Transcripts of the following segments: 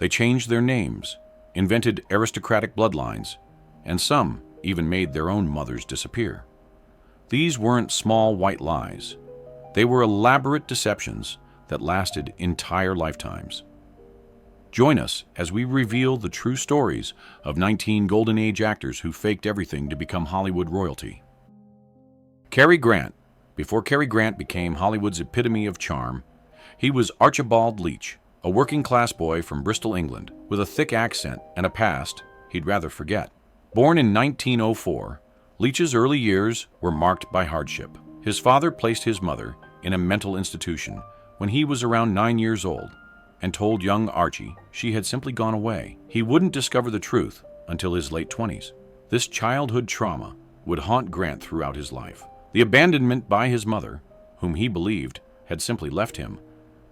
They changed their names, invented aristocratic bloodlines, and some even made their own mothers disappear. These weren't small white lies. They were elaborate deceptions that lasted entire lifetimes. Join us as we reveal the true stories of 19 Golden Age actors who faked everything to become Hollywood royalty. Cary Grant. Before Cary Grant became Hollywood's epitome of charm, he was Archibald Leach, a working-class boy from Bristol, England, with a thick accent and a past he'd rather forget. Born in 1904, Leach's early years were marked by hardship. His father placed his mother in a mental institution when he was around 9 years old and told young Archie she had simply gone away. He wouldn't discover the truth until his late 20s. This childhood trauma would haunt Grant throughout his life. The abandonment by his mother, whom he believed had simply left him,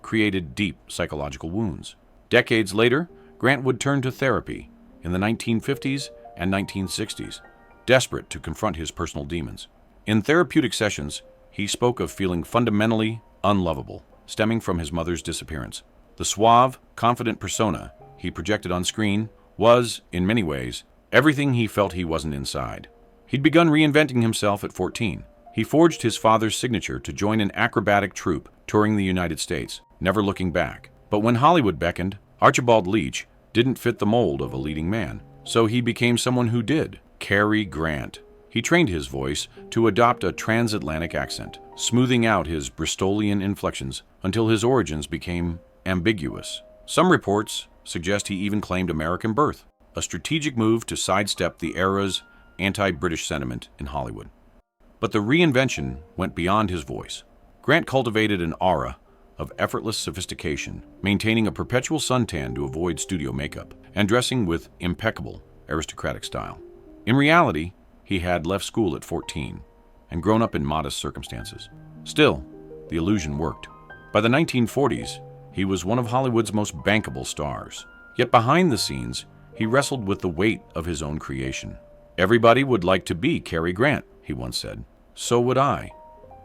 created deep psychological wounds. Decades later, Grant would turn to therapy in the 1950s and 1960s, desperate to confront his personal demons. In therapeutic sessions, he spoke of feeling fundamentally unlovable, stemming from his mother's disappearance. The suave, confident persona he projected on screen was, in many ways, everything he felt he wasn't inside. He'd begun reinventing himself at 14. He forged his father's signature to join an acrobatic troupe touring the United States, never looking back. But when Hollywood beckoned, Archibald Leach didn't fit the mold of a leading man. So he became someone who did, Cary Grant. He trained his voice to adopt a transatlantic accent, smoothing out his Bristolian inflections until his origins became ambiguous. Some reports suggest he even claimed American birth, a strategic move to sidestep the era's anti-British sentiment in Hollywood. But the reinvention went beyond his voice. Grant cultivated an aura of effortless sophistication, maintaining a perpetual suntan to avoid studio makeup, and dressing with impeccable aristocratic style. In reality, he had left school at 14 and grown up in modest circumstances. Still, the illusion worked. By the 1940s, he was one of Hollywood's most bankable stars. Yet behind the scenes, he wrestled with the weight of his own creation. "Everybody would like to be Cary Grant," he once said. "So would I."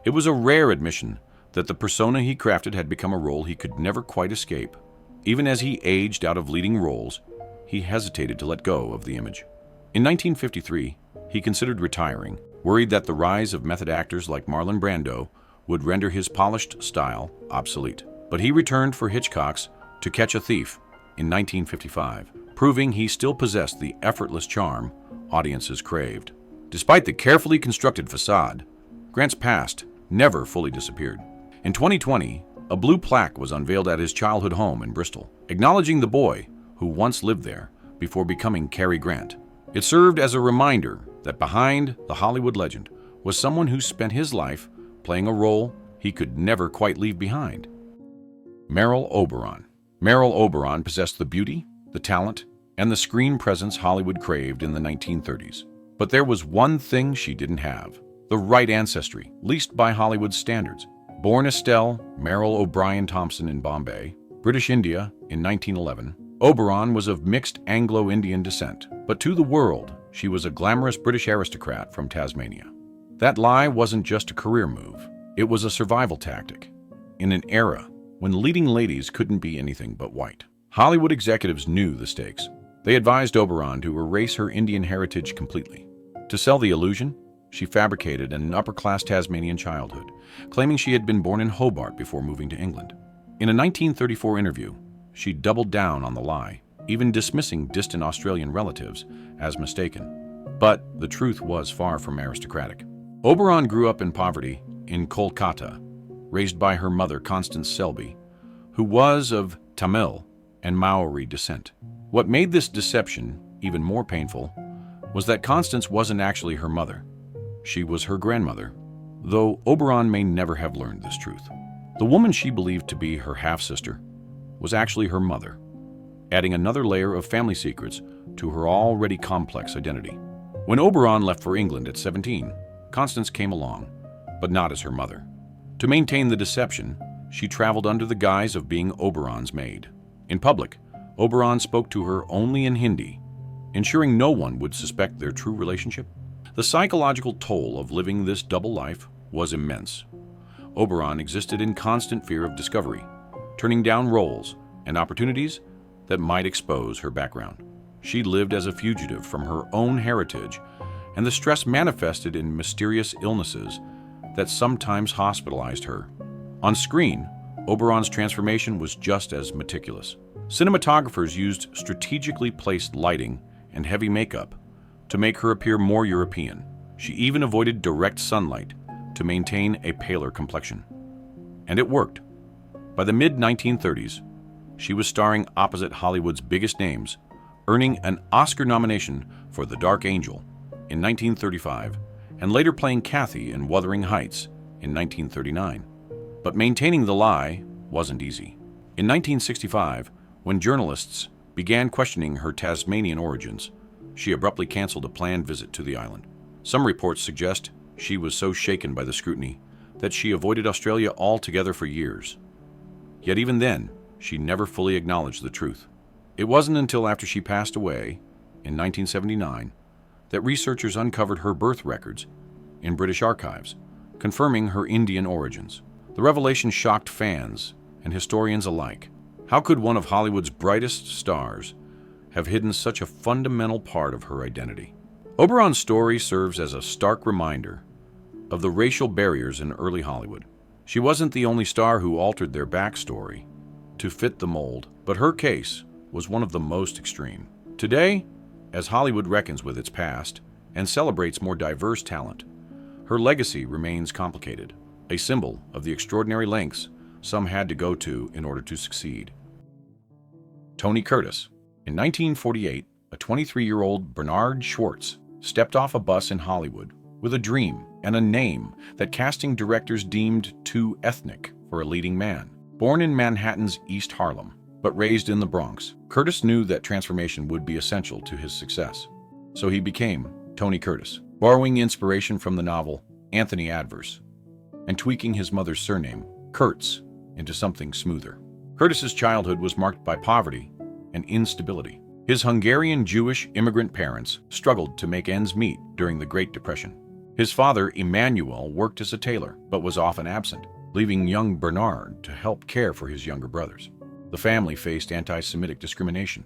It was a rare admission that the persona he crafted had become a role he could never quite escape. Even as he aged out of leading roles, he hesitated to let go of the image. In 1953, he considered retiring, worried that the rise of method actors like Marlon Brando would render his polished style obsolete. But he returned for Hitchcock's To Catch a Thief in 1955, proving he still possessed the effortless charm audiences craved. Despite the carefully constructed facade, Grant's past never fully disappeared. In 2020, a blue plaque was unveiled at his childhood home in Bristol, acknowledging the boy who once lived there before becoming Cary Grant. It served as a reminder that behind the Hollywood legend was someone who spent his life playing a role he could never quite leave behind. Merle Oberon. Merle Oberon possessed the beauty, the talent, and the screen presence Hollywood craved in the 1930s. But there was one thing she didn't have: the right ancestry, least by Hollywood's standards. Born Estelle Merrill O'Brien Thompson in Bombay, British India in 1911, Oberon was of mixed Anglo-Indian descent, but to the world, she was a glamorous British aristocrat from Tasmania. That lie wasn't just a career move, it was a survival tactic. In an era when leading ladies couldn't be anything but white, Hollywood executives knew the stakes. They advised Oberon to erase her Indian heritage completely. To sell the illusion, she fabricated an upper-class Tasmanian childhood, claiming she had been born in Hobart before moving to England. In a 1934 interview, she doubled down on the lie, even dismissing distant Australian relatives as mistaken. But the truth was far from aristocratic. Oberon grew up in poverty in Kolkata, raised by her mother, Constance Selby, who was of Tamil and Maori descent. What made this deception even more painful was that Constance wasn't actually her mother. She was her grandmother, though Oberon may never have learned this truth. The woman she believed to be her half-sister was actually her mother, adding another layer of family secrets to her already complex identity. When Oberon left for England at 17, Constance came along, but not as her mother. To maintain the deception, she traveled under the guise of being Oberon's maid. In public, Oberon spoke to her only in Hindi, ensuring no one would suspect their true relationship. The psychological toll of living this double life was immense. Oberon existed in constant fear of discovery, turning down roles and opportunities that might expose her background. She lived as a fugitive from her own heritage, and the stress manifested in mysterious illnesses that sometimes hospitalized her. On screen, Oberon's transformation was just as meticulous. Cinematographers used strategically placed lighting and heavy makeup to make her appear more European. She even avoided direct sunlight to maintain a paler complexion. And it worked. By the mid-1930s, she was starring opposite Hollywood's biggest names, earning an Oscar nomination for The Dark Angel in 1935, and later playing Kathy in Wuthering Heights in 1939. But maintaining the lie wasn't easy. In 1965, when journalists began questioning her Tasmanian origins, she abruptly canceled a planned visit to the island. Some reports suggest she was so shaken by the scrutiny that she avoided Australia altogether for years. Yet even then, she never fully acknowledged the truth. It wasn't until after she passed away, in 1979, that researchers uncovered her birth records in British archives, confirming her Indian origins. The revelation shocked fans and historians alike. How could one of Hollywood's brightest stars have hidden such a fundamental part of her identity? Oberon's story serves as a stark reminder of the racial barriers in early Hollywood. She wasn't the only star who altered their backstory to fit the mold, but her case was one of the most extreme. Today, as Hollywood reckons with its past and celebrates more diverse talent, her legacy remains complicated, a symbol of the extraordinary lengths some had to go to in order to succeed. Tony Curtis. In 1948, a 23-year-old Bernard Schwartz stepped off a bus in Hollywood with a dream and a name that casting directors deemed too ethnic for a leading man. Born in Manhattan's East Harlem, but raised in the Bronx, Curtis knew that transformation would be essential to his success. So he became Tony Curtis, borrowing inspiration from the novel Anthony Adverse and tweaking his mother's surname, Kurtz, into something smoother. Curtis's childhood was marked by poverty and instability. His Hungarian Jewish immigrant parents struggled to make ends meet during the Great Depression. His father, Emmanuel, worked as a tailor, but was often absent, leaving young Bernard to help care for his younger brothers. The family faced anti-Semitic discrimination,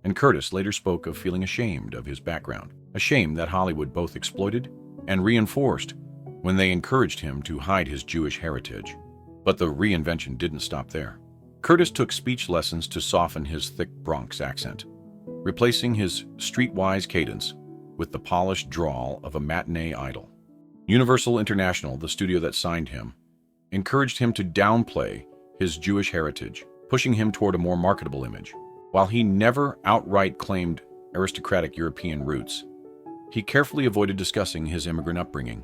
and Curtis later spoke of feeling ashamed of his background, a shame that Hollywood both exploited and reinforced when they encouraged him to hide his Jewish heritage. But the reinvention didn't stop there. Curtis took speech lessons to soften his thick Bronx accent, replacing his streetwise cadence with the polished drawl of a matinee idol. Universal International, the studio that signed him, encouraged him to downplay his Jewish heritage, pushing him toward a more marketable image. While he never outright claimed aristocratic European roots, he carefully avoided discussing his immigrant upbringing,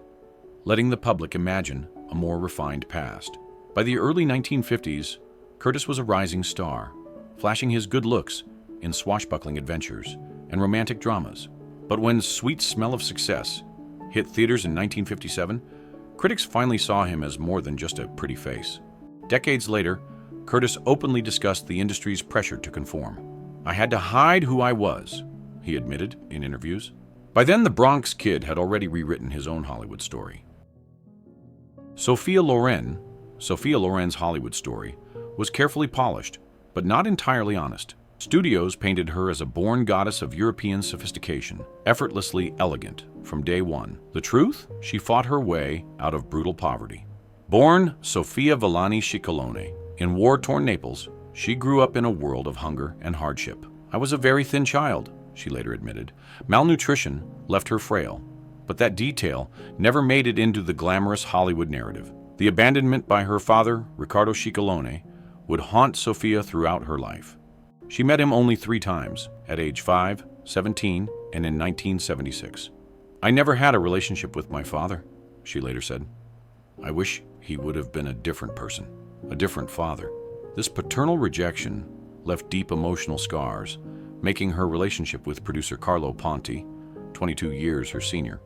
letting the public imagine a more refined past. By the early 1950s, Curtis was a rising star, flashing his good looks in swashbuckling adventures and romantic dramas. But when Sweet Smell of Success hit theaters in 1957, critics finally saw him as more than just a pretty face. Decades later, Curtis openly discussed the industry's pressure to conform. "I had to hide who I was," he admitted in interviews. By then, the Bronx Kid had already rewritten his own Hollywood story. Sophia Loren's Hollywood story was carefully polished, but not entirely honest. Studios painted her as a born goddess of European sophistication, effortlessly elegant from day one. The truth? She fought her way out of brutal poverty. Born Sofia Villani Ciccolone in war-torn Naples, she grew up in a world of hunger and hardship. "I was a very thin child," she later admitted. Malnutrition left her frail, but that detail never made it into the glamorous Hollywood narrative. The abandonment by her father, Riccardo Ciccolone, would haunt Sophia throughout her life. She met him only 3 times, at age 5, 17, and in 1976. "I never had a relationship with my father," she later said. "I wish he would have been a different person, a different father." This paternal rejection left deep emotional scars, making her relationship with producer Carlo Ponti, 22 years her senior,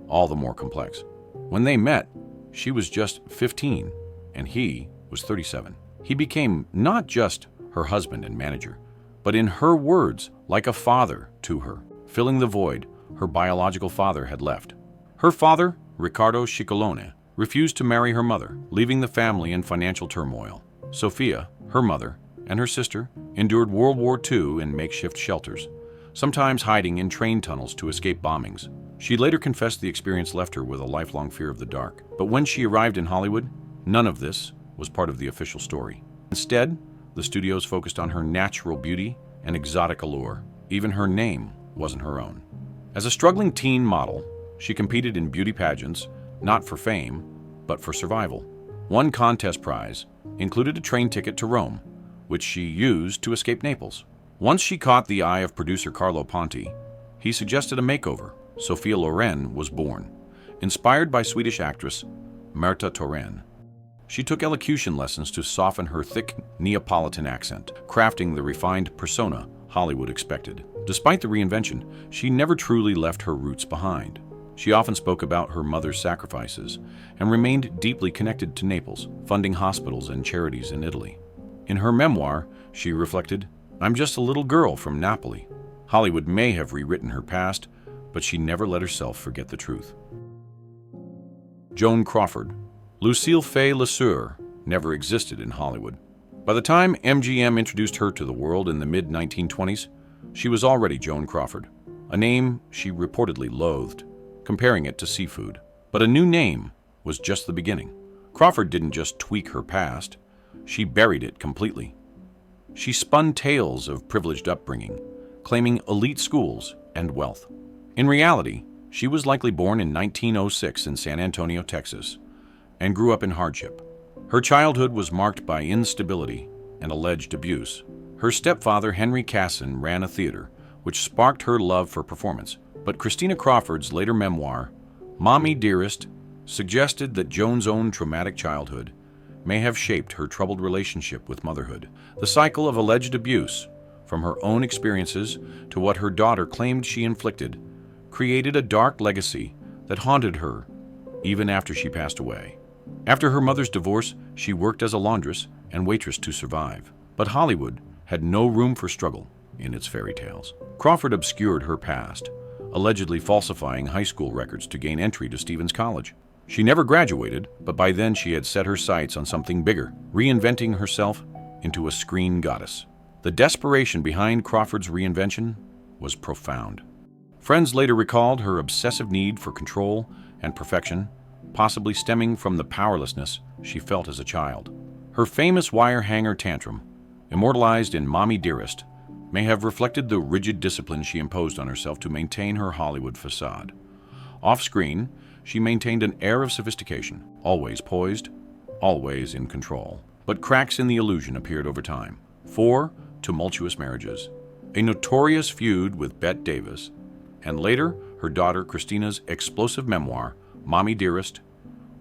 all the more complex. When they met, she was just 15, and he was 37. He became not just her husband and manager, but in her words, like a father to her, filling the void her biological father had left. Her father, Riccardo Ciccolone, refused to marry her mother, leaving the family in financial turmoil. Sophia, her mother, and her sister endured World War II in makeshift shelters, sometimes hiding in train tunnels to escape bombings. She later confessed the experience left her with a lifelong fear of the dark. But when she arrived in Hollywood, none of this was part of the official story. Instead, the studios focused on her natural beauty and exotic allure. Even her name wasn't her own. As a struggling teen model, she competed in beauty pageants, not for fame, but for survival. One contest prize included a train ticket to Rome, which she used to escape Naples. Once she caught the eye of producer Carlo Ponti, he suggested a makeover. Sophia Lauren was born, inspired by Swedish actress Märta Thoren. She took elocution lessons to soften her thick Neapolitan accent, crafting the refined persona Hollywood expected. Despite the reinvention, she never truly left her roots behind. She often spoke about her mother's sacrifices and remained deeply connected to Naples, funding hospitals and charities in Italy. In her memoir, she reflected, "I'm just a little girl from Napoli." Hollywood may have rewritten her past, but she never let herself forget the truth. Joan Crawford. Lucille Fay Lesueur never existed in Hollywood. By the time MGM introduced her to the world in the mid-1920s, she was already Joan Crawford, a name she reportedly loathed, comparing it to seafood. But a new name was just the beginning. Crawford didn't just tweak her past, she buried it completely. She spun tales of privileged upbringing, claiming elite schools and wealth. In reality, she was likely born in 1906 in San Antonio, Texas, and grew up in hardship. Her childhood was marked by instability and alleged abuse. Her stepfather, Henry Casson, ran a theater, which sparked her love for performance. But Christina Crawford's later memoir, Mommy Dearest, suggested that Joan's own traumatic childhood may have shaped her troubled relationship with motherhood. The cycle of alleged abuse, from her own experiences to what her daughter claimed she inflicted, created a dark legacy that haunted her even after she passed away. After her mother's divorce, she worked as a laundress and waitress to survive. But Hollywood had no room for struggle in its fairy tales. Crawford obscured her past, allegedly falsifying high school records to gain entry to Stevens College. She never graduated, but by then she had set her sights on something bigger, reinventing herself into a screen goddess. The desperation behind Crawford's reinvention was profound. Friends later recalled her obsessive need for control and perfection, possibly stemming from the powerlessness she felt as a child. Her famous wire hanger tantrum, immortalized in Mommy Dearest, may have reflected the rigid discipline she imposed on herself to maintain her Hollywood facade. Off-screen, she maintained an air of sophistication, always poised, always in control. But cracks in the illusion appeared over time. 4 tumultuous marriages, a notorious feud with Bette Davis, and later her daughter Christina's explosive memoir, Mommy Dearest,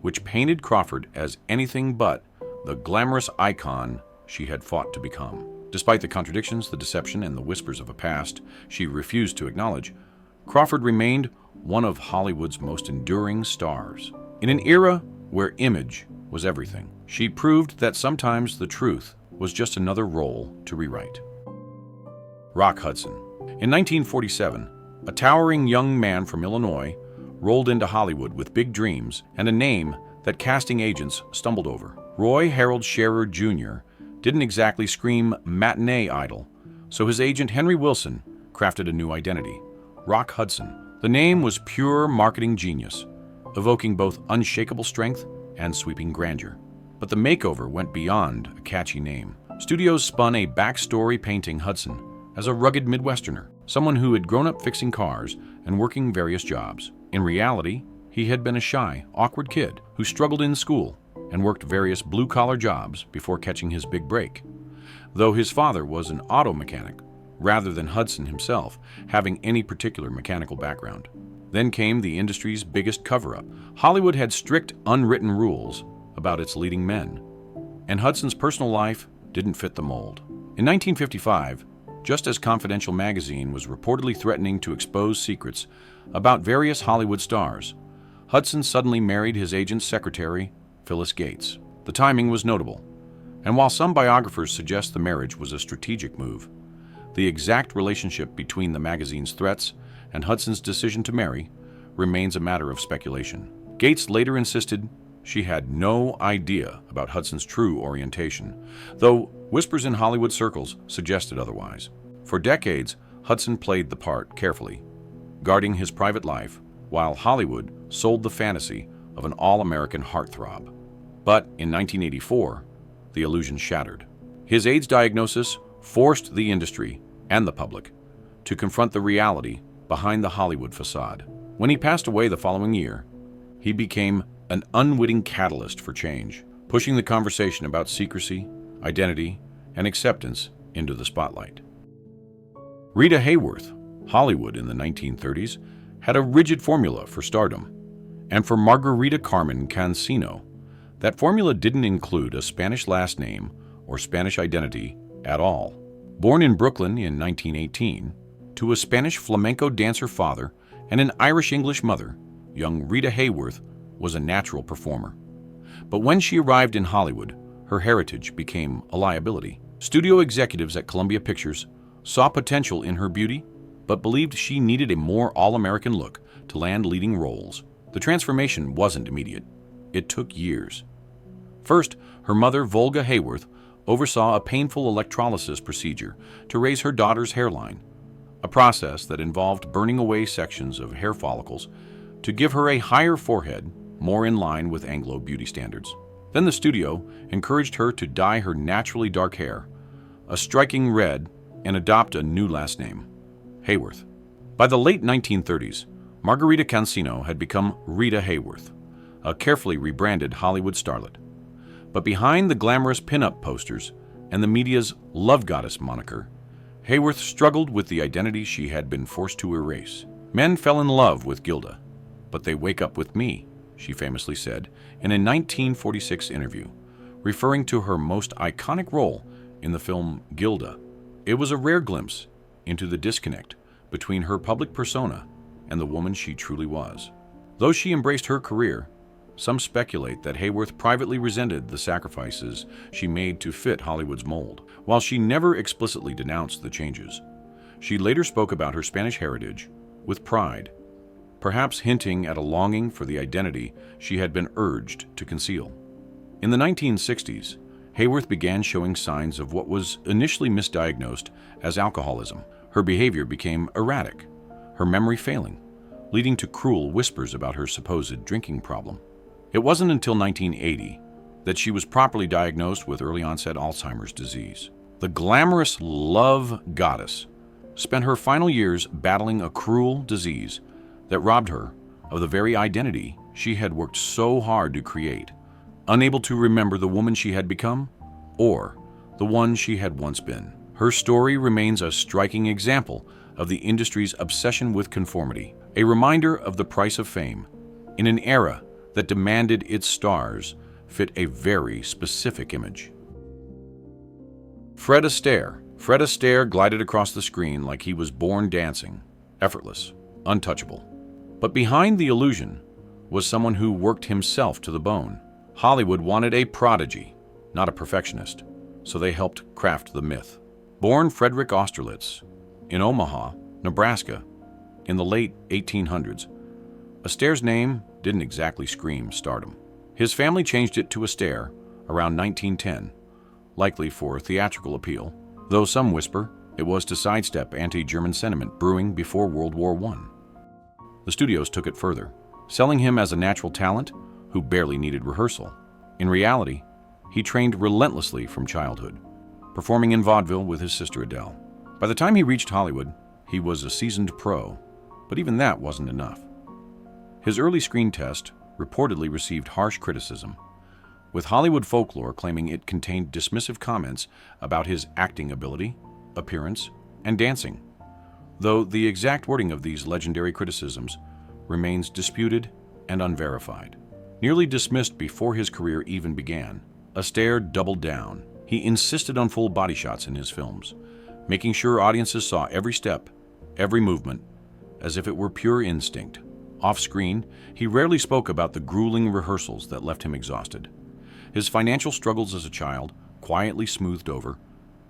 which painted Crawford as anything but the glamorous icon she had fought to become. Despite the contradictions, the deception, and the whispers of a past she refused to acknowledge, Crawford remained one of Hollywood's most enduring stars. In an era where image was everything, she proved that sometimes the truth was just another role to rewrite. Rock Hudson. In 1947, a towering young man from Illinois rolled into Hollywood with big dreams and a name that casting agents stumbled over. Roy Harold Scherer Jr. didn't exactly scream matinee idol, so his agent Henry Wilson crafted a new identity, Rock Hudson. The name was pure marketing genius, evoking both unshakable strength and sweeping grandeur. But the makeover went beyond a catchy name. Studios spun a backstory painting Hudson as a rugged Midwesterner, someone who had grown up fixing cars and working various jobs. In reality, he had been a shy, awkward kid who struggled in school and worked various blue-collar jobs before catching his big break. Though his father was an auto mechanic, rather than Hudson himself having any particular mechanical background. Then came the industry's biggest cover-up. Hollywood had strict, unwritten rules about its leading men, and Hudson's personal life didn't fit the mold. In 1955, Just as Confidential magazine was reportedly threatening to expose secrets about various Hollywood stars, Hudson suddenly married his agent's secretary, Phyllis Gates. The timing was notable, and while some biographers suggest the marriage was a strategic move, the exact relationship between the magazine's threats and Hudson's decision to marry remains a matter of speculation. Gates later insisted she had no idea about Hudson's true orientation, though Whispers in Hollywood circles suggested otherwise. For decades, Hudson played the part carefully, guarding his private life, while Hollywood sold the fantasy of an all-American heartthrob. But in 1984, the illusion shattered. His AIDS diagnosis forced the industry and the public to confront the reality behind the Hollywood facade. When he passed away the following year, he became an unwitting catalyst for change, pushing the conversation about secrecy, identity, and acceptance into the spotlight. Rita Hayworth, Hollywood in the 1930s, had a rigid formula for stardom, and for Margarita Carmen Cancino, that formula didn't include a Spanish last name or Spanish identity at all. Born in Brooklyn in 1918, to a Spanish flamenco dancer father and an Irish-English mother, young Rita Hayworth was a natural performer. But when she arrived in Hollywood, her heritage became a liability. Studio executives at Columbia Pictures saw potential in her beauty, but believed she needed a more all-American look to land leading roles. The transformation wasn't immediate. It took years. First, her mother, Volga Hayworth, oversaw a painful electrolysis procedure to raise her daughter's hairline, a process that involved burning away sections of hair follicles to give her a higher forehead, more in line with Anglo beauty standards. Then the studio encouraged her to dye her naturally dark hair a striking red and adopt a new last name, Hayworth. By the late 1930s, Margarita Cancino had become Rita Hayworth, a carefully rebranded Hollywood starlet. But behind the glamorous pin-up posters and the media's love goddess moniker, Hayworth struggled with the identity she had been forced to erase. Men fell in love with Gilda, but they wake up with me, she famously said in a 1946 interview, referring to her most iconic role in the film Gilda. It was a rare glimpse into the disconnect between her public persona and the woman she truly was. Though she embraced her career, some speculate that Hayworth privately resented the sacrifices she made to fit Hollywood's mold. While she never explicitly denounced the changes, she later spoke about her Spanish heritage with pride, perhaps hinting at a longing for the identity she had been urged to conceal. In the 1960s, Hayworth began showing signs of what was initially misdiagnosed as alcoholism. Her behavior became erratic, her memory failing, leading to cruel whispers about her supposed drinking problem. It wasn't until 1980 that she was properly diagnosed with early-onset Alzheimer's disease. The glamorous love goddess spent her final years battling a cruel disease that robbed her of the very identity she had worked so hard to create, unable to remember the woman she had become or the one she had once been. Her story remains a striking example of the industry's obsession with conformity, a reminder of the price of fame in an era that demanded its stars fit a very specific image. Fred Astaire glided across the screen like he was born dancing, effortless, untouchable. But behind the illusion was someone who worked himself to the bone. Hollywood wanted a prodigy, not a perfectionist, so they helped craft the myth. Born Frederick Austerlitz in Omaha, Nebraska, in the late 1800s, Astaire's name didn't exactly scream stardom. His family changed it to Astaire around 1910, likely for theatrical appeal, though some whisper it was to sidestep anti-German sentiment brewing before World War I. The studios took it further, selling him as a natural talent who barely needed rehearsal. In reality, he trained relentlessly from childhood, performing in vaudeville with his sister Adele. By the time he reached Hollywood, he was a seasoned pro, but even that wasn't enough. His early screen test reportedly received harsh criticism, with Hollywood folklore claiming it contained dismissive comments about his acting ability, appearance, and dancing, though the exact wording of these legendary criticisms remains disputed and unverified. Nearly dismissed before his career even began, Astaire doubled down. He insisted on full body shots in his films, making sure audiences saw every step, every movement, as if it were pure instinct. Off-screen, he rarely spoke about the grueling rehearsals that left him exhausted. His financial struggles as a child quietly smoothed over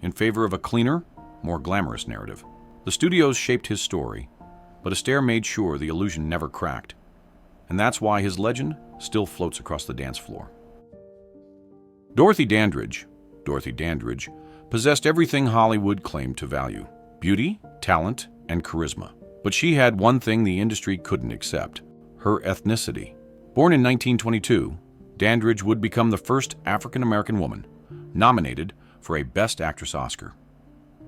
in favor of a cleaner, more glamorous narrative. The studios shaped his story, but Astaire made sure the illusion never cracked, and that's why his legend still floats across the dance floor. Dorothy Dandridge, possessed everything Hollywood claimed to value: beauty, talent, and charisma. But she had one thing the industry couldn't accept: her ethnicity. Born in 1922, Dandridge would become the first African-American woman nominated for a Best Actress Oscar.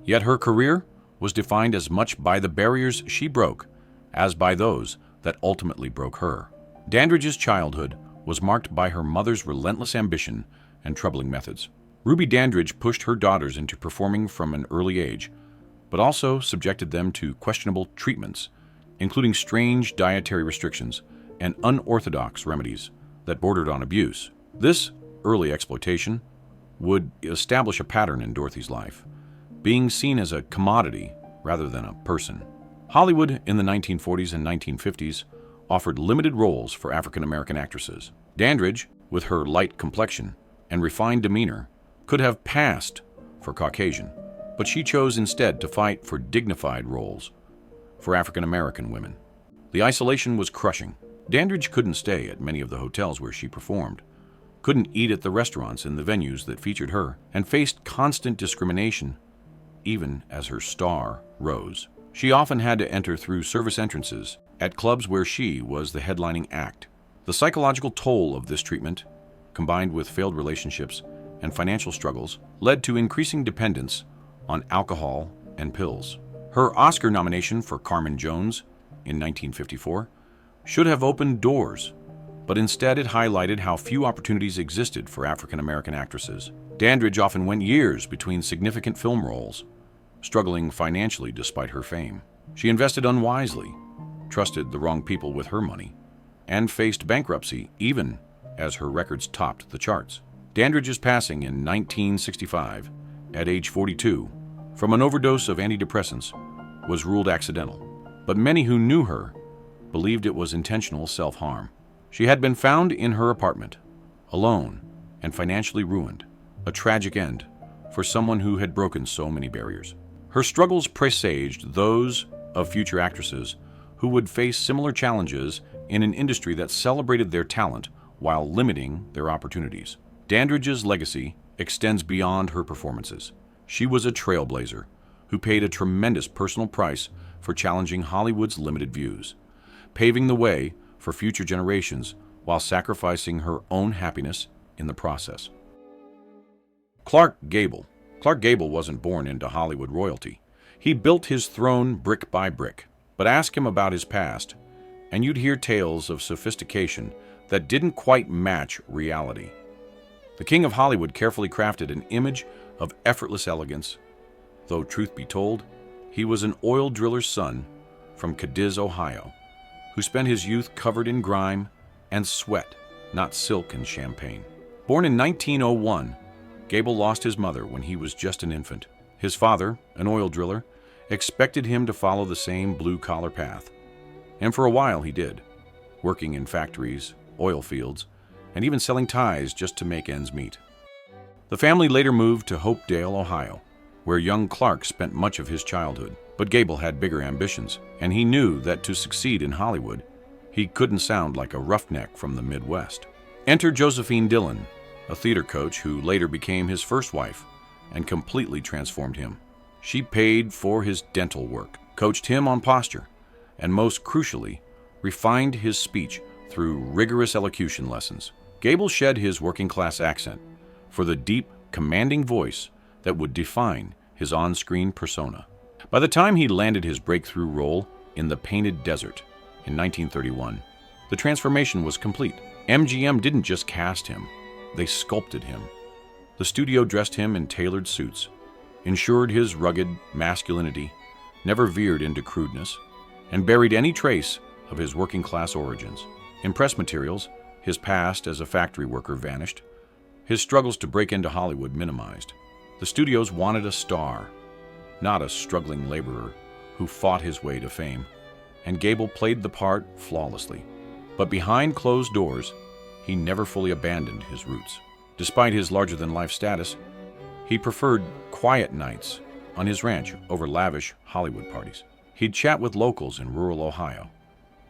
Yet her career was defined as much by the barriers she broke as by those that ultimately broke her. Dandridge's childhood was marked by her mother's relentless ambition and troubling methods. Ruby Dandridge pushed her daughters into performing from an early age, but also subjected them to questionable treatments, including strange dietary restrictions and unorthodox remedies that bordered on abuse. This early exploitation would establish a pattern in Dorothy's life, being seen as a commodity rather than a person. Hollywood in the 1940s and 1950s offered limited roles for African-American actresses. Dandridge, with her light complexion and refined demeanor, could have passed for Caucasian, but she chose instead to fight for dignified roles for African-American women. The isolation was crushing. Dandridge couldn't stay at many of the hotels where she performed, couldn't eat at the restaurants in the venues that featured her, and faced constant discrimination even as her star rose. She often had to enter through service entrances at clubs where she was the headlining act. The psychological toll of this treatment, combined with failed relationships and financial struggles, led to increasing dependence on alcohol and pills. Her Oscar nomination for Carmen Jones in 1954 should have opened doors, but instead it highlighted how few opportunities existed for African-American actresses. Dandridge often went years between significant film roles, struggling financially despite her fame. She invested unwisely, trusted the wrong people with her money, and faced bankruptcy even as her records topped the charts. Dandridge's passing in 1965, at age 42, from an overdose of antidepressants, was ruled accidental, but many who knew her believed it was intentional self-harm. She had been found in her apartment, alone and financially ruined, a tragic end for someone who had broken so many barriers. Her struggles presaged those of future actresses who would face similar challenges in an industry that celebrated their talent while limiting their opportunities. Dandridge's legacy extends beyond her performances. She was a trailblazer who paid a tremendous personal price for challenging Hollywood's limited views, paving the way for future generations while sacrificing her own happiness in the process. Clark Gable. Clark Gable wasn't born into Hollywood royalty. He built his throne brick by brick. But ask him about his past, and you'd hear tales of sophistication that didn't quite match reality. The King of Hollywood carefully crafted an image of effortless elegance, though truth be told, he was an oil driller's son from Cadiz, Ohio, who spent his youth covered in grime and sweat, not silk and champagne. Born in 1901, Gable lost his mother when he was just an infant. His father, an oil driller, expected him to follow the same blue-collar path. And for a while he did, working in factories, oil fields, and even selling ties just to make ends meet. The family later moved to Hopedale, Ohio, where young Clark spent much of his childhood. But Gable had bigger ambitions, and he knew that to succeed in Hollywood, he couldn't sound like a roughneck from the Midwest. Enter Josephine Dillon, a theater coach who later became his first wife and completely transformed him. She paid for his dental work, coached him on posture, and most crucially, refined his speech through rigorous elocution lessons. Gable shed his working-class accent for the deep, commanding voice that would define his on-screen persona. By the time he landed his breakthrough role in The Painted Desert in 1931, the transformation was complete. MGM didn't just cast him, they sculpted him. The studio dressed him in tailored suits, ensured his rugged masculinity never veered into crudeness, and buried any trace of his working-class origins. In press materials, his past as a factory worker vanished, his struggles to break into Hollywood minimized. The studios wanted a star, not a struggling laborer who fought his way to fame, and Gable played the part flawlessly. But behind closed doors, he never fully abandoned his roots. Despite his larger-than-life status, he preferred quiet nights on his ranch over lavish Hollywood parties. He'd chat with locals in rural Ohio,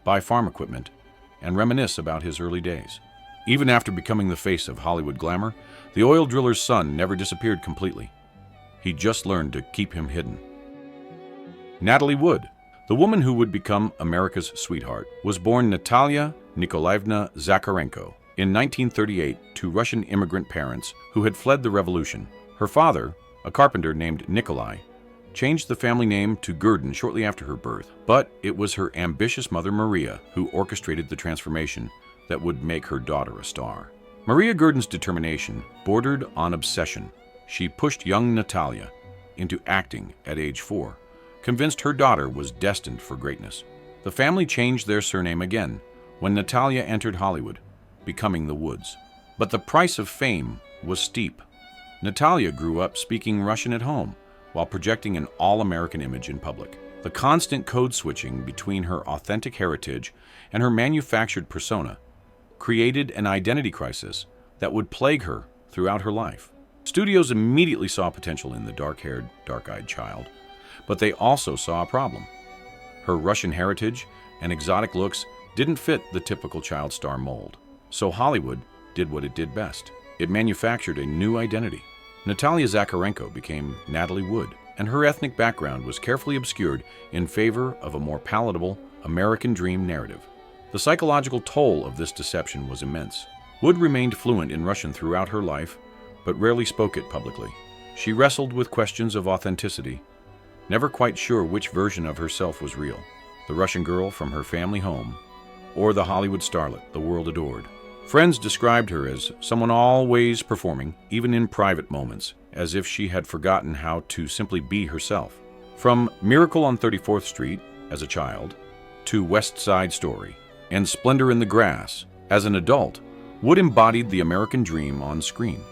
buy farm equipment, and reminisce about his early days. Even after becoming the face of Hollywood glamour, the oil driller's son never disappeared completely. He just learned to keep him hidden. Natalie Wood, the woman who would become America's sweetheart, was born Natalia Nikolaevna Zakharenko in 1938 to Russian immigrant parents who had fled the revolution. Her father, a carpenter named Nikolai, changed the family name to Gurdon shortly after her birth, but it was her ambitious mother Maria who orchestrated the transformation that would make her daughter a star. Maria Gurdon's determination bordered on obsession. She pushed young Natalia into acting at age 4, convinced her daughter was destined for greatness. The family changed their surname again when Natalia entered Hollywood, becoming the Woods. But the price of fame was steep. Natalia grew up speaking Russian at home while projecting an all-American image in public. The constant code switching between her authentic heritage and her manufactured persona created an identity crisis that would plague her throughout her life. Studios immediately saw potential in the dark-haired, dark-eyed child, but they also saw a problem. Her Russian heritage and exotic looks didn't fit the typical child star mold. So Hollywood did what it did best. It manufactured a new identity. Natalia Zakharenko became Natalie Wood, and her ethnic background was carefully obscured in favor of a more palatable American dream narrative. The psychological toll of this deception was immense. Wood remained fluent in Russian throughout her life, but rarely spoke it publicly. She wrestled with questions of authenticity, never quite sure which version of herself was real, the Russian girl from her family home, or the Hollywood starlet the world adored. Friends described her as someone always performing, even in private moments, as if she had forgotten how to simply be herself. From Miracle on 34th Street as a child, to West Side Story, and Splendor in the Grass as an adult, Wood embodied the American dream on screen.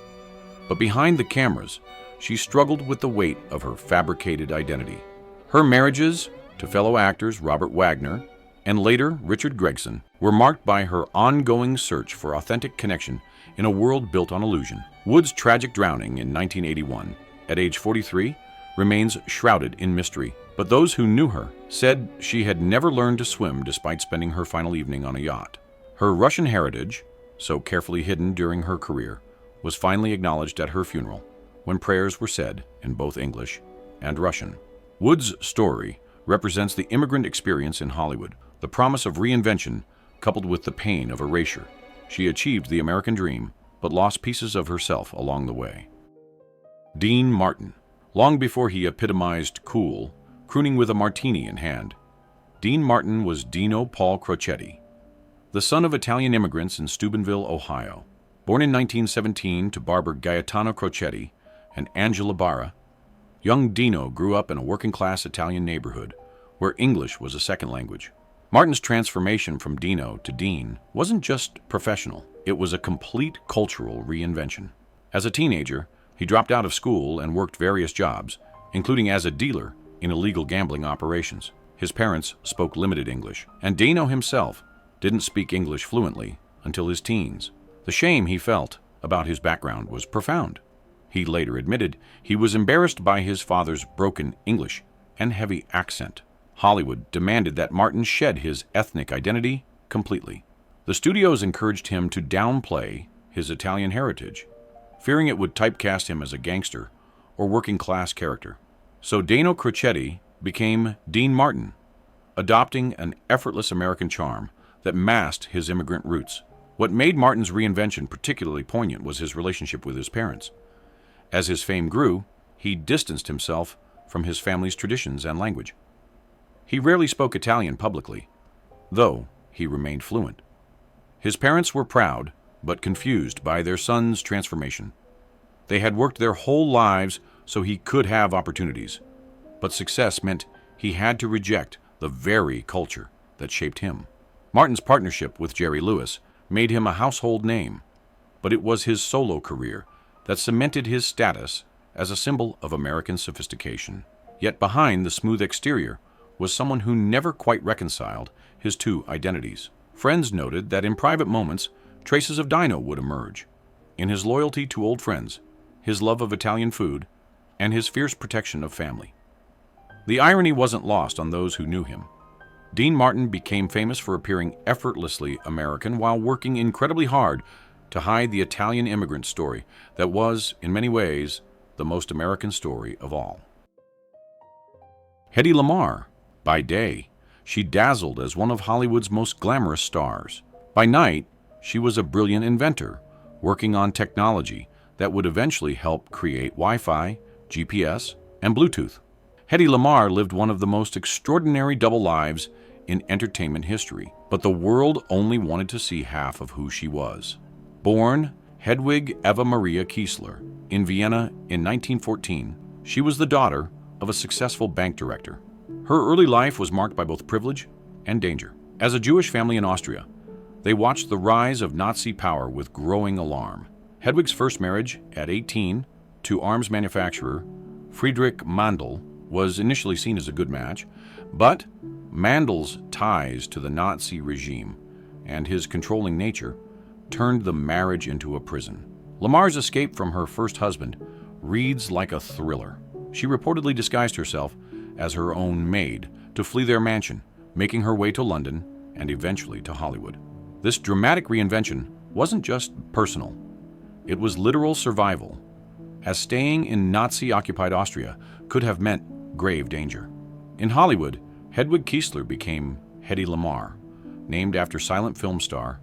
But behind the cameras, she struggled with the weight of her fabricated identity. Her marriages to fellow actors Robert Wagner and later Richard Gregson were marked by her ongoing search for authentic connection in a world built on illusion. Wood's tragic drowning in 1981, at age 43, remains shrouded in mystery, but those who knew her said she had never learned to swim despite spending her final evening on a yacht. Her Russian heritage, so carefully hidden during her career, was finally acknowledged at her funeral, when prayers were said in both English and Russian. Wood's story represents the immigrant experience in Hollywood, the promise of reinvention coupled with the pain of erasure. She achieved the American dream, but lost pieces of herself along the way. Dean Martin. Long before he epitomized cool, crooning with a martini in hand, Dean Martin was Dino Paul Crocetti, the son of Italian immigrants in Steubenville, Ohio. Born in 1917 to barber Gaetano Crocetti and Angela Barra, young Dino grew up in a working-class Italian neighborhood where English was a second language. Martin's transformation from Dino to Dean wasn't just professional, it was a complete cultural reinvention. As a teenager, he dropped out of school and worked various jobs, including as a dealer in illegal gambling operations. His parents spoke limited English, and Dino himself didn't speak English fluently until his teens. The shame he felt about his background was profound. He later admitted he was embarrassed by his father's broken English and heavy accent. Hollywood demanded that Martin shed his ethnic identity completely. The studios encouraged him to downplay his Italian heritage, fearing it would typecast him as a gangster or working-class character. So Dino Crocetti became Dean Martin, adopting an effortless American charm that masked his immigrant roots. What made Martin's reinvention particularly poignant was his relationship with his parents. As his fame grew, he distanced himself from his family's traditions and language. He rarely spoke Italian publicly, though he remained fluent. His parents were proud, but confused by their son's transformation. They had worked their whole lives so he could have opportunities, but success meant he had to reject the very culture that shaped him. Martin's partnership with Jerry Lewis made him a household name, but it was his solo career that cemented his status as a symbol of American sophistication. Yet behind the smooth exterior was someone who never quite reconciled his two identities. Friends noted that in private moments, traces of Dino would emerge. In his loyalty to old friends, his love of Italian food, and his fierce protection of family. The irony wasn't lost on those who knew him. Dean Martin became famous for appearing effortlessly American while working incredibly hard to hide the Italian immigrant story that was, in many ways, the most American story of all. Hedi Lamar. By day, she dazzled as one of Hollywood's most glamorous stars. By night, she was a brilliant inventor, working on technology that would eventually help create Wi-Fi, GPS, and Bluetooth. Hedi Lamar lived one of the most extraordinary double lives in entertainment history, but the world only wanted to see half of who she was. Born Hedwig Eva Maria Kiesler in Vienna in 1914, she was the daughter of a successful bank director. Her early life was marked by both privilege and danger. As a Jewish family in Austria, they watched the rise of Nazi power with growing alarm. Hedwig's first marriage, at 18, to arms manufacturer Friedrich Mandl was initially seen as a good match, but Mandl's ties to the Nazi regime and his controlling nature turned the marriage into a prison. Lamar's escape from her first husband reads like a thriller. She reportedly disguised herself as her own maid to flee their mansion, making her way to London and eventually to Hollywood. This dramatic reinvention wasn't just personal. It was literal survival, as staying in Nazi-occupied Austria could have meant grave danger. In Hollywood, Hedwig Kiesler became Hedi Lamar, named after silent film star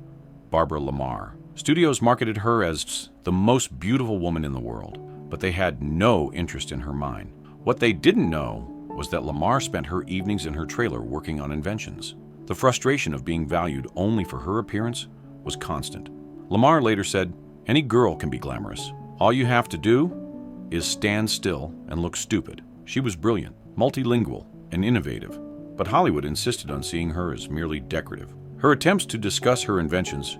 Barbara Lamar. Studios marketed her as the most beautiful woman in the world, but they had no interest in her mind. What they didn't know was that Lamar spent her evenings in her trailer working on inventions. The frustration of being valued only for her appearance was constant. Lamar later said, "Any girl can be glamorous. All you have to do is stand still and look stupid." She was brilliant, multilingual, and innovative, but Hollywood insisted on seeing her as merely decorative. Her attempts to discuss her inventions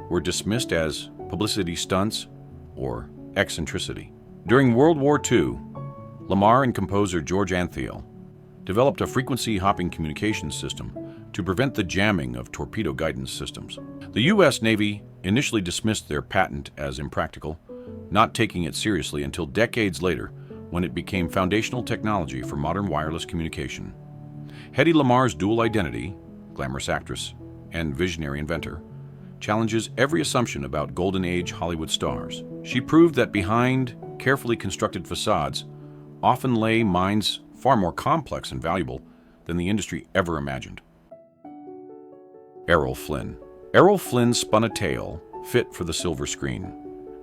were dismissed as publicity stunts or eccentricity. During World War II, Lamar and composer George Antheil developed a frequency-hopping communications system to prevent the jamming of torpedo guidance systems. The U.S. Navy initially dismissed their patent as impractical, not taking it seriously until decades later when it became foundational technology for modern wireless communication. Hedi Lamar's dual identity, glamorous actress and visionary inventor, challenges every assumption about Golden Age Hollywood stars. She proved that behind carefully constructed facades often lay minds far more complex and valuable than the industry ever imagined. Errol Flynn. Errol Flynn spun a tale fit for the silver screen.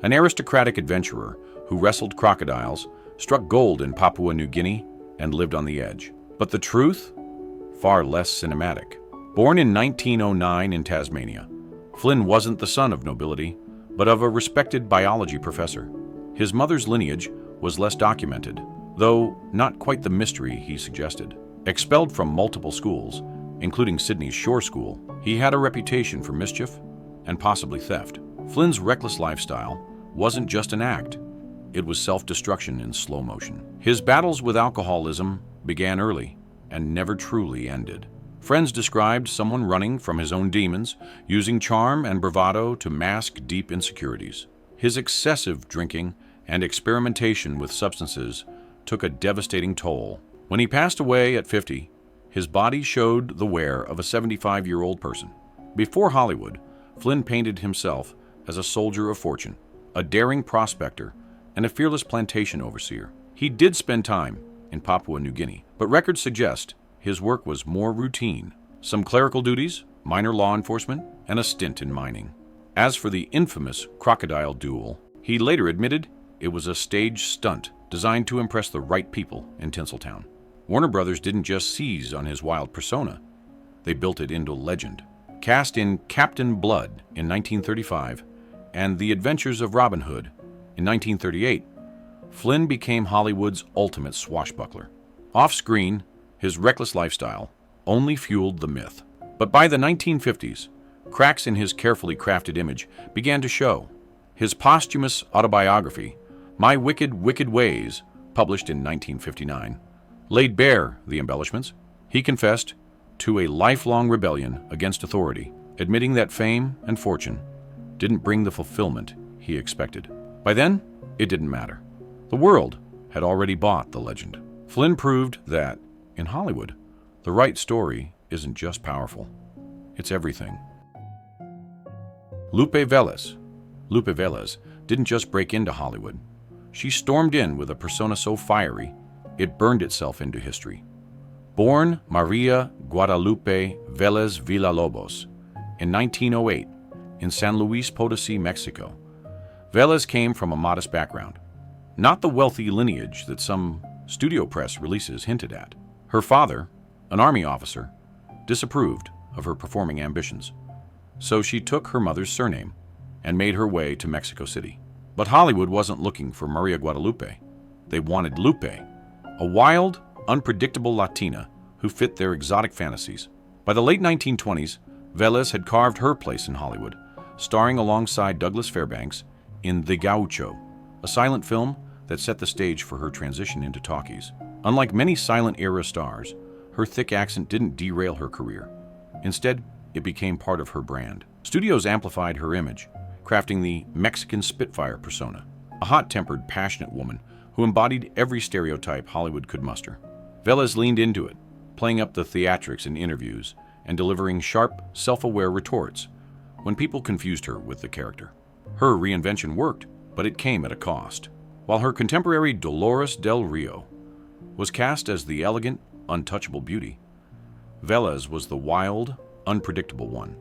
An aristocratic adventurer who wrestled crocodiles, struck gold in Papua New Guinea, and lived on the edge. But the truth? Far less cinematic. Born in 1909 in Tasmania, Flynn wasn't the son of nobility, but of a respected biology professor. His mother's lineage was less documented, though not quite the mystery he suggested. Expelled from multiple schools, including Sydney's Shore School, he had a reputation for mischief and possibly theft. Flynn's reckless lifestyle wasn't just an act, it was self-destruction in slow motion. His battles with alcoholism began early and never truly ended. Friends described someone running from his own demons, using charm and bravado to mask deep insecurities. His excessive drinking and experimentation with substances took a devastating toll. When he passed away at 50, his body showed the wear of a 75-year-old person. Before Hollywood, Flynn painted himself as a soldier of fortune, a daring prospector, and a fearless plantation overseer. He did spend time in Papua New Guinea, but records suggest his work was more routine, some clerical duties, minor law enforcement, and a stint in mining. As for the infamous crocodile duel, he later admitted it was a stage stunt designed to impress the right people in Tinseltown. Warner Brothers didn't just seize on his wild persona, they built it into legend. Cast in Captain Blood in 1935 and The Adventures of Robin Hood in 1938, Flynn became Hollywood's ultimate swashbuckler. Off-screen, his reckless lifestyle only fueled the myth. But by the 1950s, cracks in his carefully crafted image began to show. His posthumous autobiography, My Wicked, Wicked Ways, published in 1959, laid bare the embellishments. He confessed to a lifelong rebellion against authority, admitting that fame and fortune didn't bring the fulfillment he expected. By then, it didn't matter. The world had already bought the legend. Flynn proved that, in Hollywood, the right story isn't just powerful, it's everything. Lupe Velez. Lupe Velez didn't just break into Hollywood. she stormed in with a persona so fiery, it burned itself into history. Born Maria Guadalupe Velez Villalobos in 1908 in San Luis Potosí, Mexico, Velez came from a modest background, not the wealthy lineage that some studio press releases hinted at. Her father, an army officer, disapproved of her performing ambitions, so she took her mother's surname and made her way to Mexico City. But Hollywood wasn't looking for Maria Guadalupe. They wanted Lupe, a wild, unpredictable Latina who fit their exotic fantasies. By the late 1920s, Velez had carved her place in Hollywood, starring alongside Douglas Fairbanks in The Gaucho, a silent film that set the stage for her transition into talkies. Unlike many silent-era stars, her thick accent didn't derail her career. Instead, it became part of her brand. Studios amplified her image, crafting the Mexican Spitfire persona, a hot-tempered, passionate woman who embodied every stereotype Hollywood could muster. Velez leaned into it, playing up the theatrics in interviews and delivering sharp, self-aware retorts when people confused her with the character. Her reinvention worked, but it came at a cost. While her contemporary Dolores Del Rio was cast as the elegant, untouchable beauty, Velez was the wild, unpredictable one.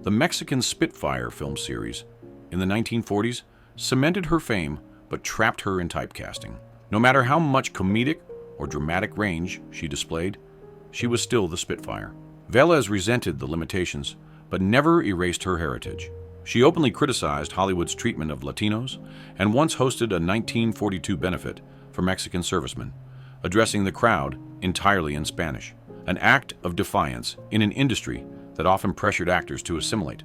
The Mexican Spitfire film series in the 1940s cemented her fame but trapped her in typecasting. No matter how much comedic or dramatic range she displayed, she was still the Spitfire. Velez resented the limitations but never erased her heritage. She openly criticized Hollywood's treatment of Latinos and once hosted a 1942 benefit for Mexican servicemen, addressing the crowd entirely in Spanish, an act of defiance in an industry that often pressured actors to assimilate.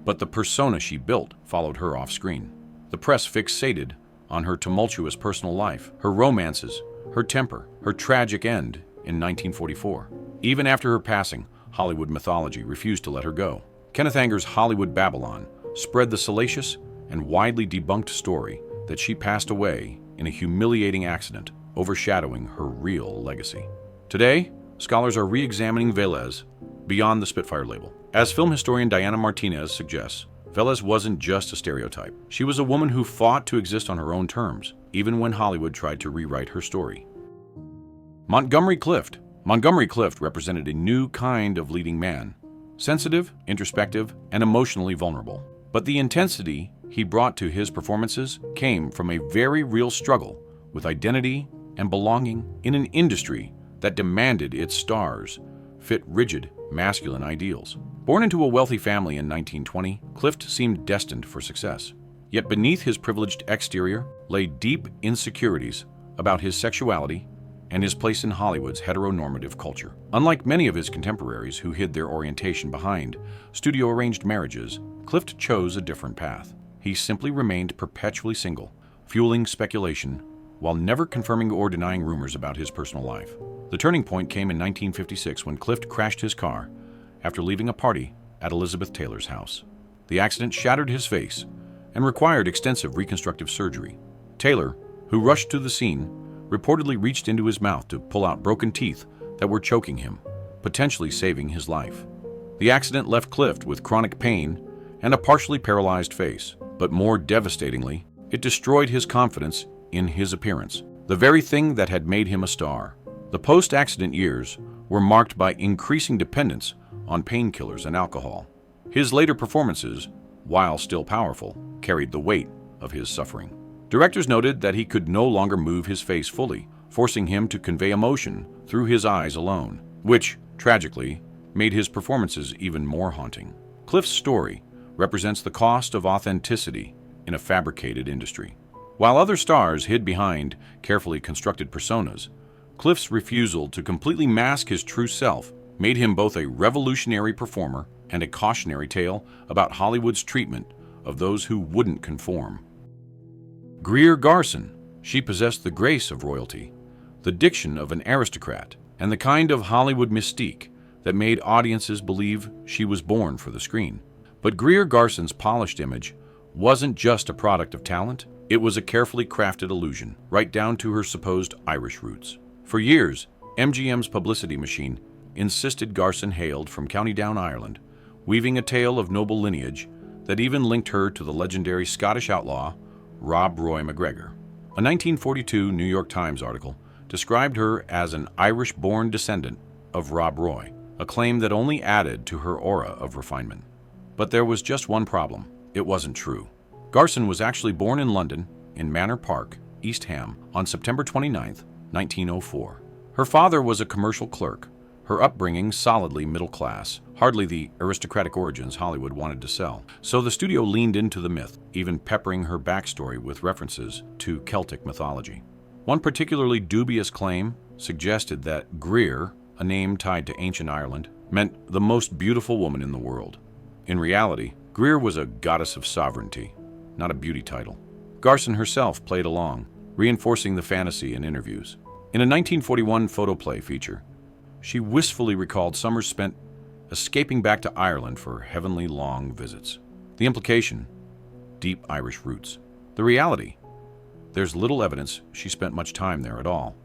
But the persona she built followed her off-screen. The press fixated on her tumultuous personal life, her romances, her temper, her tragic end in 1944. Even after her passing, Hollywood mythology refused to let her go. Kenneth Anger's Hollywood Babylon spread the salacious and widely debunked story that she passed away in a humiliating accident, overshadowing her real legacy. Today, scholars are re-examining Velez beyond the Spitfire label. As film historian Diana Martinez suggests, Velez wasn't just a stereotype. She was a woman who fought to exist on her own terms, even when Hollywood tried to rewrite her story. Montgomery Clif. Montgomery Clif represented a new kind of leading man, sensitive, introspective, and emotionally vulnerable. But the intensity he brought to his performances came from a very real struggle with identity and belonging in an industry that demanded its stars fit rigid, masculine ideals. Born into a wealthy family in 1920, Clif seemed destined for success. Yet beneath his privileged exterior lay deep insecurities about his sexuality and his place in Hollywood's heteronormative culture. Unlike many of his contemporaries who hid their orientation behind studio-arranged marriages, Clif chose a different path. He simply remained perpetually single, fueling speculation while never confirming or denying rumors about his personal life. The turning point came in 1956 when Clif crashed his car after leaving a party at Elizabeth Taylor's house. The accident shattered his face and required extensive reconstructive surgery. Taylor, who rushed to the scene, reportedly reached into his mouth to pull out broken teeth that were choking him, potentially saving his life. The accident left Clif with chronic pain and a partially paralyzed face, but more devastatingly, it destroyed his confidence in his appearance, the very thing that had made him a star. The post-accident years were marked by increasing dependence on painkillers and alcohol. His later performances, while still powerful, carried the weight of his suffering. Directors noted that he could no longer move his face fully, forcing him to convey emotion through his eyes alone, which, tragically, made his performances even more haunting. Clif's story represents the cost of authenticity in a fabricated industry. While other stars hid behind carefully constructed personas, Clif's refusal to completely mask his true self made him both a revolutionary performer and a cautionary tale about Hollywood's treatment of those who wouldn't conform. Greer Garson. She possessed the grace of royalty, the diction of an aristocrat, and the kind of Hollywood mystique that made audiences believe she was born for the screen. But Greer Garson's polished image wasn't just a product of talent, it was a carefully crafted illusion, right down to her supposed Irish roots. For years, MGM's publicity machine insisted Garson hailed from County Down, Ireland, weaving a tale of noble lineage that even linked her to the legendary Scottish outlaw Rob Roy McGregor. A 1942 New York Times article described her as an Irish-born descendant of Rob Roy, a claim that only added to her aura of refinement. But there was just one problem. It wasn't true. Garson was actually born in London, in Manor Park, East Ham, on September 29, 1904. Her father was a commercial clerk, her upbringing solidly middle class, hardly the aristocratic origins Hollywood wanted to sell. So the studio leaned into the myth, even peppering her backstory with references to Celtic mythology. One particularly dubious claim suggested that Greer, a name tied to ancient Ireland, meant the most beautiful woman in the world. In reality, Greer was a goddess of sovereignty, not a beauty title. Garson herself played along, reinforcing the fantasy in interviews. In a 1941 photoplay feature, she wistfully recalled summers spent escaping back to Ireland for heavenly long visits. The implication, deep Irish roots. The reality, there's little evidence she spent much time there at all.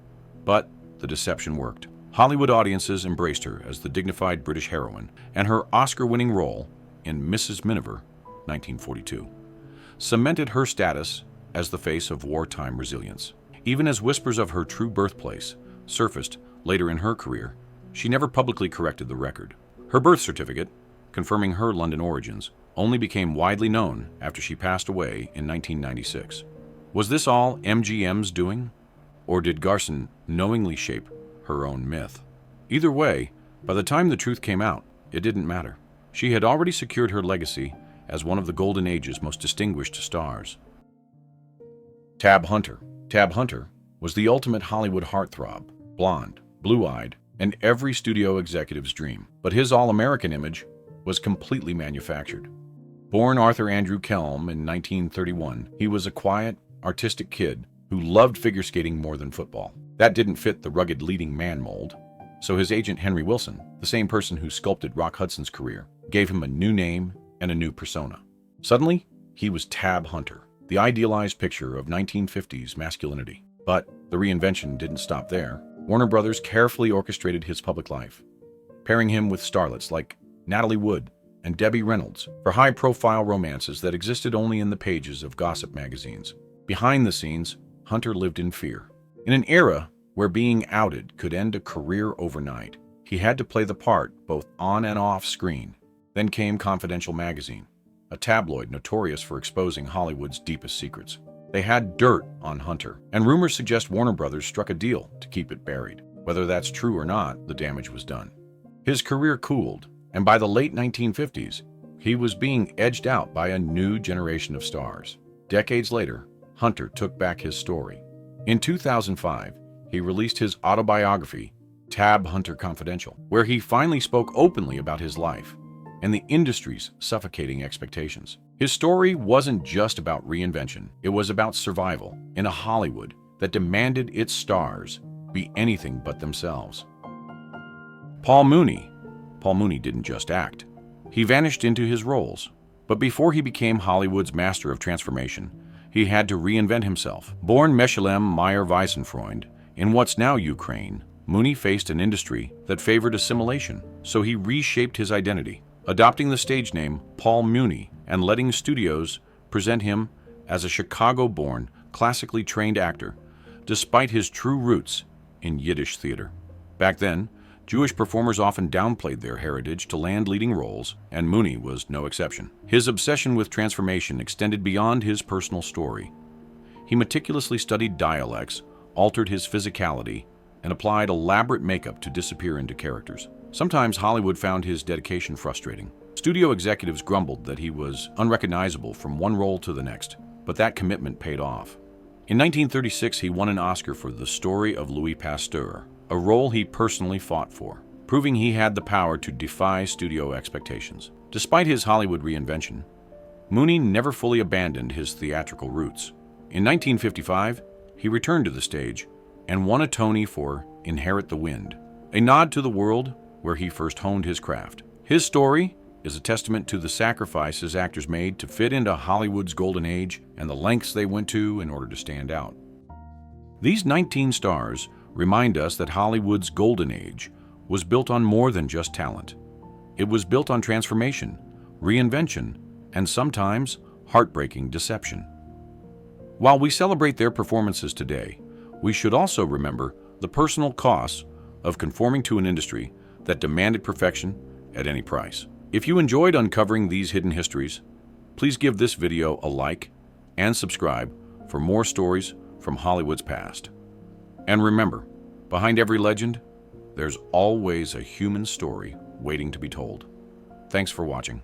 But the deception worked. Hollywood audiences embraced her as the dignified British heroine, and her Oscar-winning role in Mrs. Miniver, 1942, cemented her status as the face of wartime resilience. Even as whispers of her true birthplace surfaced later in her career, she never publicly corrected the record. Her birth certificate, confirming her London origins, only became widely known after she passed away in 1996. Was this all MGM's doing? Or did Garson knowingly shape her own myth? Either way, by the time the truth came out, it didn't matter. She had already secured her legacy as one of the Golden Age's most distinguished stars. Tab Hunter. Tab Hunter was the ultimate Hollywood heartthrob, blonde, blue-eyed, and every studio executive's dream. But his all-American image was completely manufactured. Born Arthur Andrew Kelm in 1931, he was a quiet, artistic kid who loved figure skating more than football. That didn't fit the rugged leading man mold, so his agent Henry Wilson, the same person who sculpted Rock Hudson's career, gave him a new name and a new persona. Suddenly, he was Tab Hunter, the idealized picture of 1950s masculinity. But the reinvention didn't stop there. Warner Brothers carefully orchestrated his public life, pairing him with starlets like Natalie Wood and Debbie Reynolds for high-profile romances that existed only in the pages of gossip magazines. Behind the scenes, Hunter lived in fear. In an era where being outed could end a career overnight, he had to play the part both on and off screen. Then came Confidential magazine, a tabloid notorious for exposing Hollywood's deepest secrets. They had dirt on Hunter, and rumors suggest Warner Brothers struck a deal to keep it buried. Whether that's true or not, the damage was done. His career cooled, and by the late 1950s, he was being edged out by a new generation of stars. Decades later, Hunter took back his story. In 2005, he released his autobiography, Tab Hunter Confidential, where he finally spoke openly about his life and the industry's suffocating expectations. His story wasn't just about reinvention, it was about survival in a Hollywood that demanded its stars be anything but themselves. Paul Mooney didn't just act. He vanished into his roles. But before he became Hollywood's master of transformation, he had to reinvent himself. Born Mechelem Meyer-Weisenfreund in what's now Ukraine, Mooney faced an industry that favored assimilation, so he reshaped his identity, adopting the stage name Paul Mooney and letting studios present him as a Chicago-born, classically trained actor, despite his true roots in Yiddish theater. Back then, Jewish performers often downplayed their heritage to land leading roles, and Mooney was no exception. His obsession with transformation extended beyond his personal story. He meticulously studied dialects, altered his physicality, and applied elaborate makeup to disappear into characters. Sometimes Hollywood found his dedication frustrating. Studio executives grumbled that he was unrecognizable from one role to the next, but that commitment paid off. In 1936, he won an Oscar for The Story of Louis Pasteur, a role he personally fought for, proving he had the power to defy studio expectations. Despite his Hollywood reinvention, Mooney never fully abandoned his theatrical roots. In 1955, he returned to the stage and won a Tony for Inherit the Wind, a nod to the world where he first honed his craft. His story is a testament to the sacrifices actors made to fit into Hollywood's golden age and the lengths they went to in order to stand out. These 19 stars remind us that Hollywood's golden age was built on more than just talent. It was built on transformation, reinvention, and sometimes heartbreaking deception. While we celebrate their performances today, we should also remember the personal costs of conforming to an industry that demanded perfection at any price. If you enjoyed uncovering these hidden histories, please give this video a like and subscribe for more stories from Hollywood's past. And remember, behind every legend, there's always a human story waiting to be told. Thanks for watching.